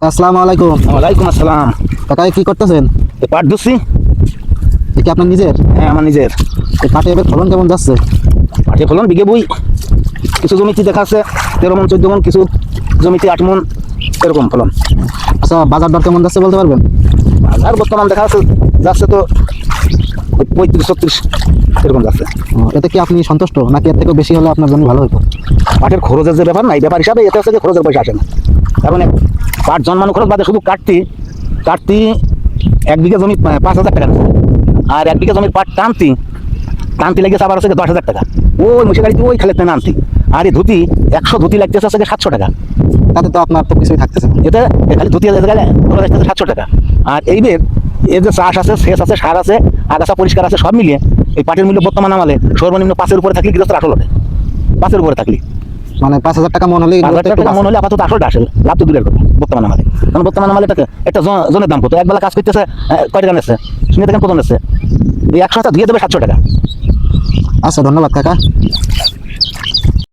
আসসালামু আলাইকুম। ওয়ালাইকুম আসসালাম। কাকা কি করতেছেন? পাট ধুচ্ছি। এ কি আপনার নিজের? হ্যাঁ, আমার নিজের। এই পাটে এবার ফলন কেমন যাচ্ছে? পাটে ফলন বিঘে বই, কিছু জমিতে দেখা আছে 13 মন 14 মন, কিছু জমিতে 8 মন, এরকম ফলন। আচ্ছা, বাজার দর কেমন যাচ্ছে বলতে পারবেন? আর বর্তমান দেখা যাচ্ছে তো 35-36 এরকম যাচ্ছে। এতে কি আপনি সন্তুষ্ট, নাকি এর থেকেও বেশি হলে আপনার জন্য ভালো হতো? পাটের খরচের যে ব্যাপার নাই, ব্যাপার হিসাবে এতে হচ্ছে যে খরচের পয়সা আসে না। কারণ পাট জন্মানো খরচ বাদে শুধু কাটতি 1 বিঘা জমি 5,000 টাকা নেয়। আর 1 বিঘা জমির পাট টানতি লেগেছে আবার হচ্ছে 10,000 টাকা, ওই মুসে গাড়িতে ওই খালেতে নামতি। আর এই ধুতি 100 ধুতি লাগতেছে হচ্ছে 700 টাকা। তাতে তো আপনার তো কিছুই থাকতেছে না। এতে খালি ধুতি গেলে 700 টাকা। আর এইবার এর যে চাষ আছে, সেচ আছে, সার আছে, আগাছা পরিষ্কার আছে, সব মিলিয়ে এই পাটের মূল্য বর্তমান আমালে সর্বনিম্ন 5-এর উপরে থাকলে গৃহস্থের আসল হবে। 5-এর উপরে থাকলে মানে 5,000 টাকা মন হলেই 5,000 টাকা মনে হলে আপাতত আসলটা আসে, লাভ তো দূরের কথা বর্তমান আমালে। কারণ বর্তমান আমালে একটা জনের দাম কত, একবেলা কাজ করতেছে কয় টাকা নিচ্ছে, শুনে দেখেন কত নিচ্ছে। এই 100 ধুয়ে দেবে 700 টাকা। আচ্ছা, ধন্যবাদ কাকা।